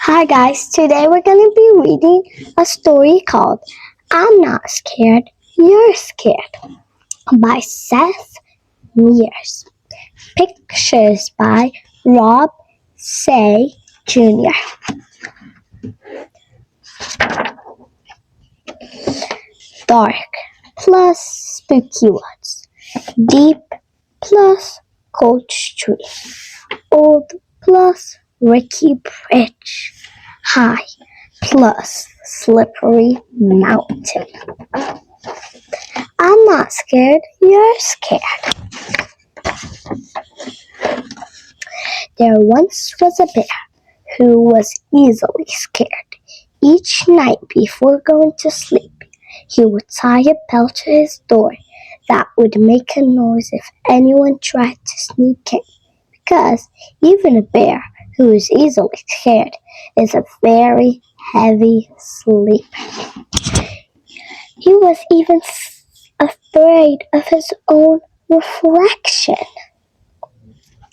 Hi guys, today we're going to be reading a story called I'm Not Scared, You're Scared by Seth Mears. Pictures by Rob Say Jr. Dark plus spooky woods. Deep plus cold stream. Old plus rickety bridge. High plus slippery mountain. I'm not scared, you're scared. There once was a bear who was easily scared. Each night before going to sleep, he would tie a bell to his door that would make a noise if anyone tried to sneak in, because even a bear who is easily scared is a very heavy sleeper. He was even afraid of his own reflection.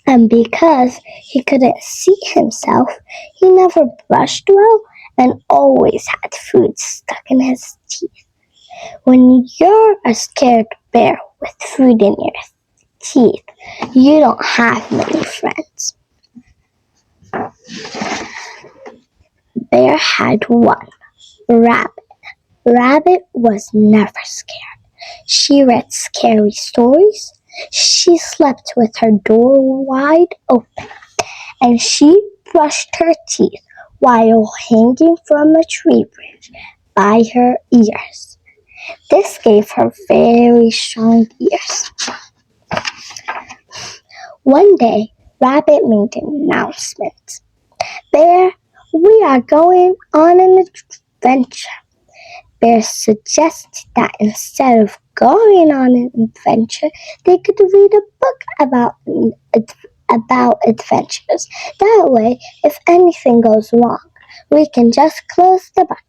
And because he couldn't see himself, he never brushed well and always had food stuck in his teeth. When you're a scared bear with food in your teeth, you don't have many friends. Bear had one, Rabbit. Rabbit was never scared. She read scary stories. She slept with her door wide open, and she brushed her teeth while hanging from a tree branch by her ears. This gave her very strong ears. One day, Rabbit made an announcement. Bear, we are going on an adventure. Bear suggested that instead of going on an adventure, they could read a book about adventures. That way, if anything goes wrong, we can just close the book.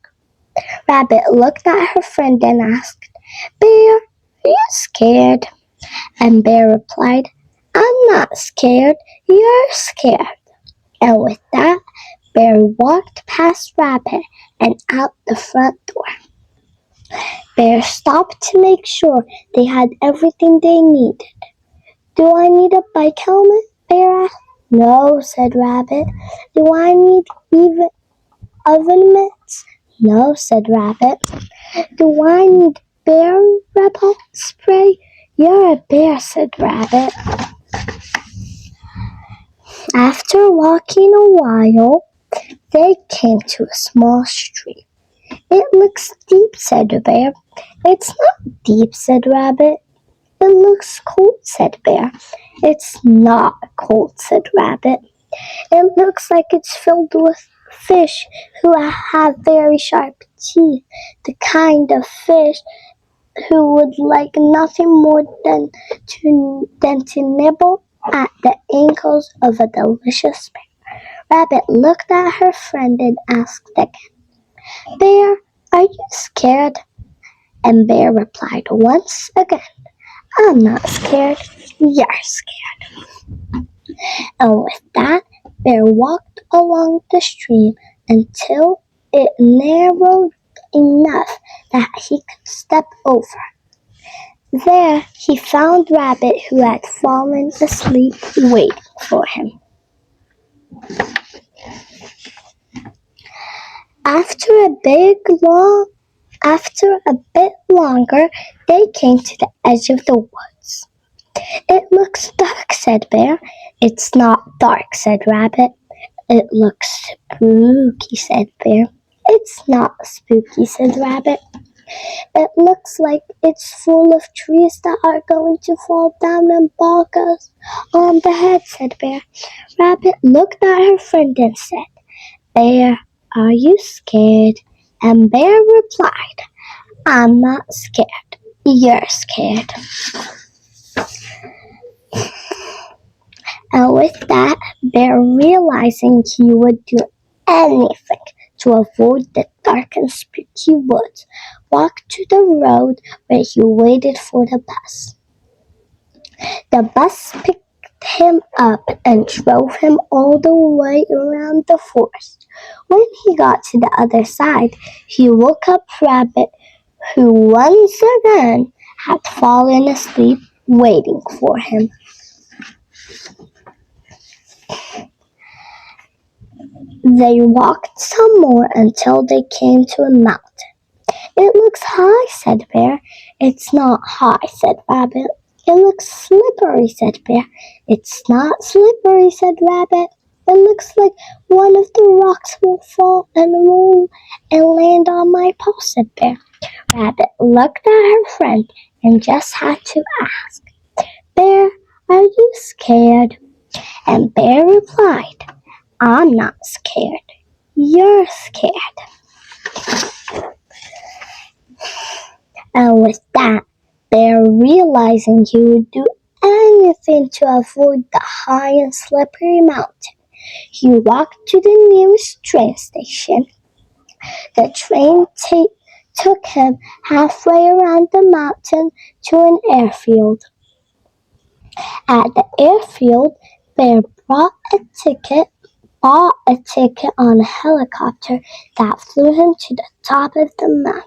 Rabbit looked at her friend and asked, Bear, are you scared? And Bear replied, I'm not scared, you're scared. And with that, Bear walked past Rabbit and out the front door. Bear stopped to make sure they had everything they needed. Do I need a bike helmet? Bear asked. No, said Rabbit. Do I need even oven mitts? No, said Rabbit. Do I need bear repellent spray? You're a bear, said Rabbit. After walking a while, they came to a small stream. It looks deep, said the bear. It's not deep, said Rabbit. It looks cold, said Bear. It's not cold, said Rabbit. It looks like it's filled with fish who have very sharp teeth, the kind of fish who would like nothing more than to nibble at the ankles of a delicious bear. Rabbit looked at her friend and asked again, Bear, are you scared? And Bear replied once again, I'm not scared, you're scared. And with that, Bear walked along the stream until it narrowed enough that he could step over. There he found Rabbit, who had fallen asleep waiting for him. After a bit longer, they came to the edge of the woods. It looks dark, said Bear. It's not dark, said Rabbit. It looks spooky, said Bear. It's not spooky, said Rabbit. It looks like it's full of trees that are going to fall down and bonk us on the head, said Bear. Rabbit looked at her friend and said, Bear, are you scared? And Bear replied, I'm not scared, you're scared. And with that, Bear, realizing he would do anything to avoid the dark and spooky woods, walked to the road where he waited for the bus. The bus picked him up and drove him all the way around the forest. When he got to the other side, he woke up Rabbit, who once again had fallen asleep waiting for him. They walked some more until they came to a mountain. "It looks high," said Bear. "It's not high," said Rabbit. "It looks slippery," said Bear. "It's not slippery," said Rabbit. "It looks like one of the rocks will fall and roll and land on my paw," said Bear. Rabbit looked at her friend and just had to ask, "Bear, are you scared?" And Bear replied, "I'm not scared. You're scared." And with that, Bear, realizing he would do anything to avoid the high and slippery mountain, he walked to the nearest train station. The train took him halfway around the mountain to an airfield. At the airfield, Bear bought a ticket on a helicopter that flew him to the top of the mountain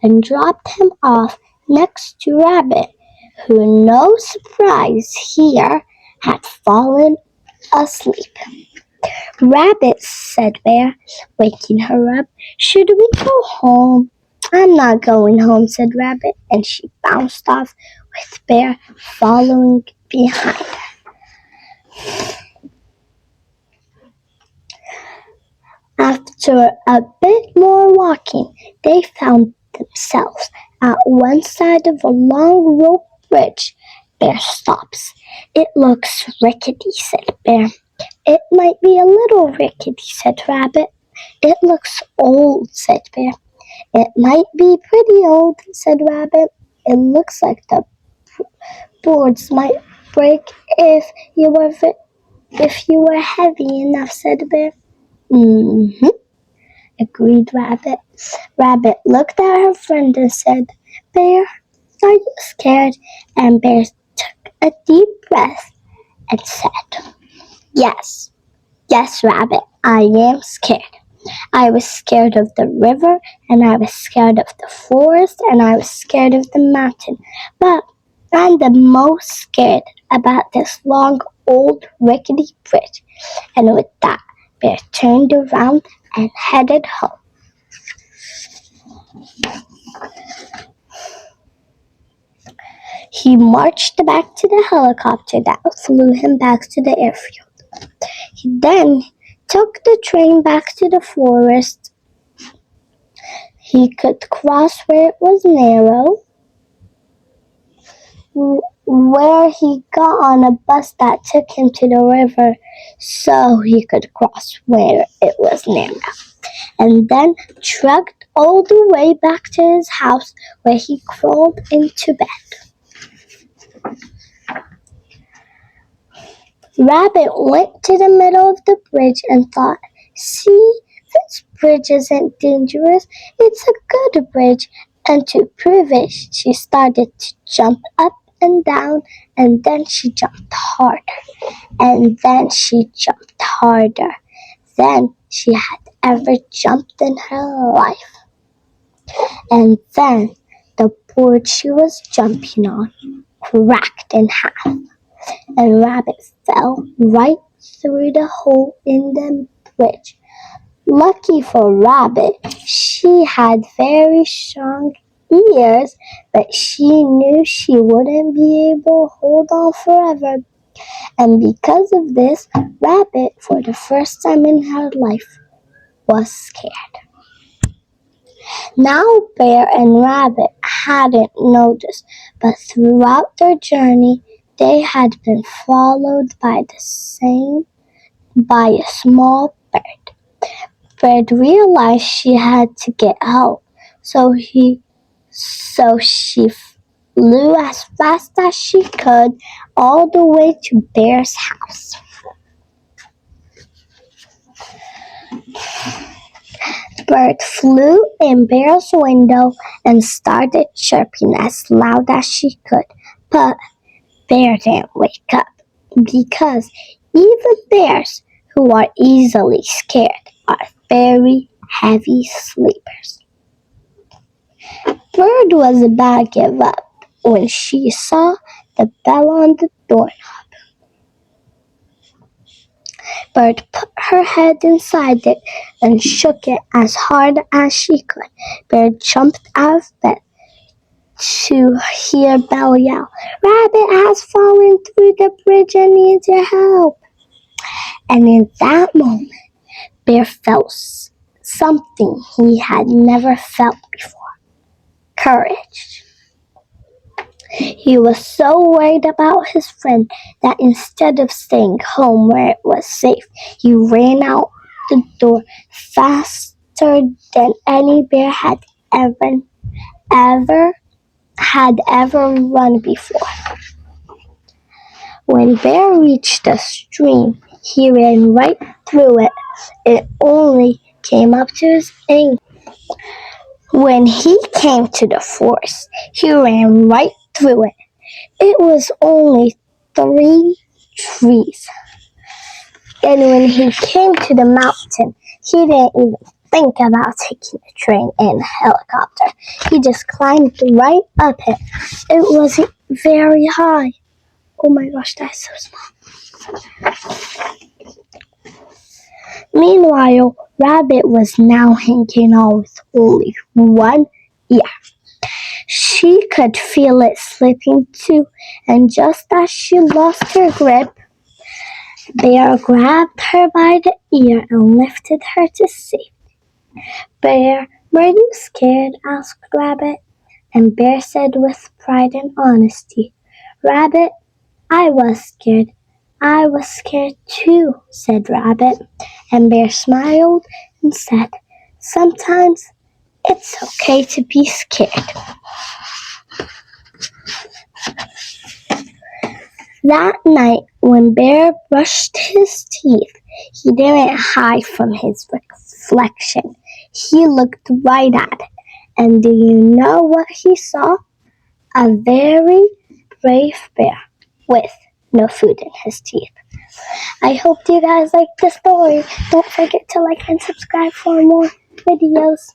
and dropped him off next to Rabbit, who, no surprise here, had fallen asleep. "Rabbit," said Bear, waking her up, "should we go home?" "I'm not going home," said Rabbit, and she bounced off with Bear following behind. After a bit more walking, they found themselves at one side of a long rope bridge. Bear stops. "It looks rickety," said Bear. "It might be a little rickety," said Rabbit. "It looks old," said Bear. "It might be pretty old," said Rabbit. "It looks like the boards might break if you were heavy enough," said Bear. "Mm-hmm," agreed Rabbit. Rabbit looked at her friend and said, "Bear, are you scared?" And Bear took a deep breath and said, "Yes, Rabbit, I am scared. I was scared of the river, and I was scared of the forest, and I was scared of the mountain. But I'm the most scared about this long, old, rickety bridge." And with that, Bear turned around and headed home. He marched back to the helicopter that flew him back to the airfield. He then took the train back to the forest. He could cross where it was narrow, where he got on a bus that took him to the river so he could cross where it was narrow, and then trudged all the way back to his house, where he crawled into bed. Rabbit went to the middle of the bridge and thought, "See, this bridge isn't dangerous. It's a good bridge." And to prove it, she started to jump up and down, and then she jumped harder, and then she jumped harder than she had ever jumped in her life. And then the board she was jumping on cracked in half, and Rabbit fell right through the hole in the bridge. Lucky for Rabbit, she had very strong ears, but she knew she wouldn't be able to hold on forever. And because of this, Rabbit, for the first time in her life, was scared. Now Bear and Rabbit hadn't noticed, but throughout their journey, they had been followed by a small bird. Bird realized she had to get help, so she flew as fast as she could all the way to Bear's house. Bird flew in Bear's window and started chirping as loud as she could, but Bear didn't wake up, because even bears, who are easily scared, are very heavy sleepers. Bird was about to give up when she saw the bell on the door. Bird put her head inside it and shook it as hard as she could. Bird jumped out of bed to hear Bell yell, "Rabbit has fallen through the bridge and needs your help." And in that moment, Bear felt something he had never felt before: courage. He was so worried about his friend that instead of staying home where it was safe, he ran out the door faster than any bear ever run before. When Bear reached the stream, he ran right through it. It only came up to his ankle. When he came to the forest, he ran right through it. It was only 3 trees. And when he came to the mountain, he didn't even think about taking a train and a helicopter. He just climbed right up it. It wasn't very high. Oh my gosh, that's so small. Meanwhile, Rabbit was now hanging on with only one ear. She could feel it slipping too, and just as she lost her grip, Bear grabbed her by the ear and lifted her to safety. "Bear, were you scared?" asked Rabbit. And Bear said with pride and honesty, "Rabbit, I was scared." "I was scared too," said Rabbit. And Bear smiled and said, "Sometimes it's okay to be scared." That night, when Bear brushed his teeth, he didn't hide from his reflection. He looked right at it. And do you know what he saw? A very brave bear with no food in his teeth. I hope you guys liked the story. Don't forget to like and subscribe for more videos.